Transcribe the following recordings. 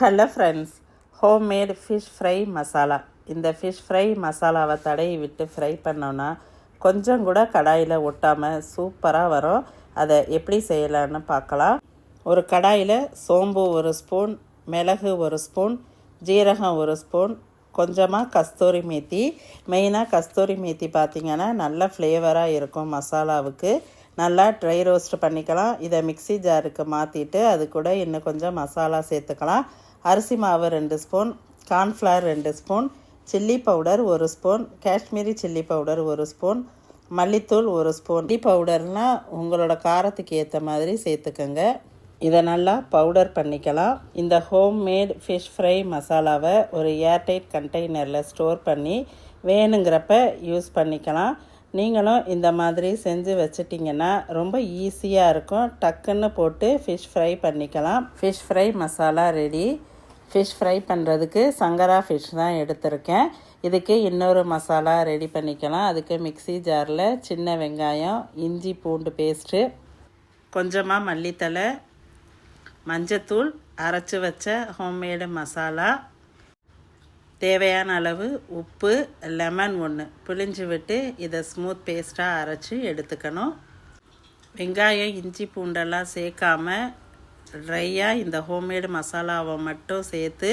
Hello friends, homemade fish fry masala. இந்த fish fry மசாலாவை தடவி விட்டு ஃப்ரை பண்ணோன்னா கொஞ்சம் கூட கடாயில் ஒட்டாமல் சூப்பராக வரும். அதை எப்படி செய்யலான்னு பார்க்கலாம். ஒரு கடாயில் சோம்பு 1 ஸ்பூன், மிளகு 1 ஸ்பூன், ஜீரகம் 1 ஸ்பூன், கொஞ்சமாக கஸ்தூரி மேத்தி. மெயினாக கஸ்தூரி மேத்தி பார்த்திங்கன்னா நல்ல ஃப்ளேவராக இருக்கும் மசாலாவுக்கு. நல்லா ட்ரை ரோஸ்ட் பண்ணிக்கலாம். இதை மிக்ஸி ஜாருக்கு மாற்றிட்டு அது கூட இன்னும் கொஞ்சம் மசாலா சேர்த்துக்கலாம். அரிசி மாவு 2 spoon, cornflour 2 spoon, chilli powder 1 spoon, Kashmiri chilli powder 1 spoon, மல்லித்தூள் 1 ஸ்பூன். சில்லி பவுடர்னால் உங்களோட காரத்துக்கு ஏற்ற மாதிரி சேர்த்துக்கோங்க. இதை நல்லா பவுடர் பண்ணிக்கலாம். இந்த ஹோம்மேட் ஃபிஷ் ஃப்ரை மசாலாவை ஒரு ஏர்டைட் கண்டெய்னரில் ஸ்டோர் பண்ணி வேணுங்கிறப்ப யூஸ் பண்ணிக்கலாம். நீங்களும் இந்த மாதிரி செஞ்சு வச்சிட்டிங்கன்னா ரொம்ப ஈஸியாக இருக்கும். டக்குன்னு போட்டு ஃபிஷ் ஃப்ரை பண்ணிக்கலாம். Fish fry masala ready. Fish fry பண்ணுறதுக்கு சங்கரா ஃபிஷ் தான் எடுத்திருக்கேன். இதுக்கு இன்னொரு மசாலா ரெடி பண்ணிக்கலாம். அதுக்கு மிக்ஸி ஜாரில் சின்ன வெங்காயம், இஞ்சி பூண்டு பேஸ்ட்டு, கொஞ்சமாக மல்லித்தலை, மஞ்சத்தூள், அரைச்சி வச்ச ஹோம்மேடு மசாலா, தேவையான அளவு உப்பு, லெமன் 1 புளிஞ்சு விட்டு இதை ஸ்மூத் பேஸ்ட்டாக அரைச்சி எடுத்துக்கணும். வெங்காயம், இஞ்சி பூண்டெல்லாம் சேர்க்காமல் ட்ரையாக இந்த ஹோம்மேடு மசாலாவை மட்டும் சேர்த்து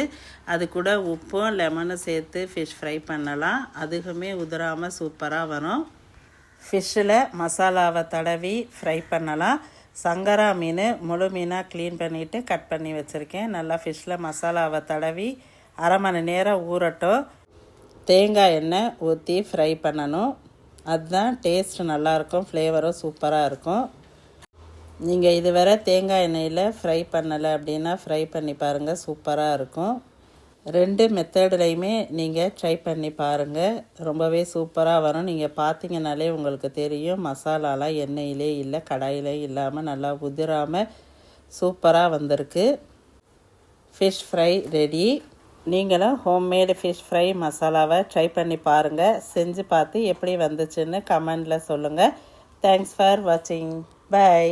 அது கூட உப்பும் லெமனும் சேர்த்து ஃபிஷ் ஃப்ரை பண்ணலாம். அதுக்குமே உதிராமல் சூப்பராக வரும். ஃபிஷ்ஷில் மசாலாவை தடவி ஃப்ரை பண்ணலாம். சங்கரா மீன் முழு மீனாக க்ளீன் பண்ணிவிட்டு கட் பண்ணி வச்சுருக்கேன். நல்லா ஃபிஷ்ஷில் மசாலாவை தடவி அரை மணி நேரம் ஊறட்டும். தேங்காய் எண்ணெய் ஊற்றி ஃப்ரை பண்ணணும். அதுதான் டேஸ்ட் நல்லாயிருக்கும், ஃப்ளேவரும் சூப்பராக இருக்கும். நீங்கள் இதுவரை தேங்காய் எண்ணெயில் ஃப்ரை பண்ணலை அப்படின்னா ஃப்ரை பண்ணி பாருங்கள், சூப்பராக இருக்கும். 2 மெத்தட்லையுமே நீங்கள் ட்ரை பண்ணி பாருங்கள், ரொம்பவே சூப்பராக வரும். நீங்கள் பார்த்தீங்கனாலே உங்களுக்கு தெரியும், மசாலாலாம் எண்ணெயிலே இல்லை, கடாயிலே இல்லாமல் நல்லா உதிராமல் சூப்பராக வந்திருக்கு. Fish fry ready. நீங்களும் ஹோம்மேடு ஃபிஷ் ஃப்ரை மசாலாவை ட்ரை பண்ணி பாருங்கள். செஞ்சு பார்த்து எப்படி வந்துச்சுன்னு கமெண்டில் சொல்லுங்கள். தேங்க்ஸ் ஃபார் வாட்சிங். பை.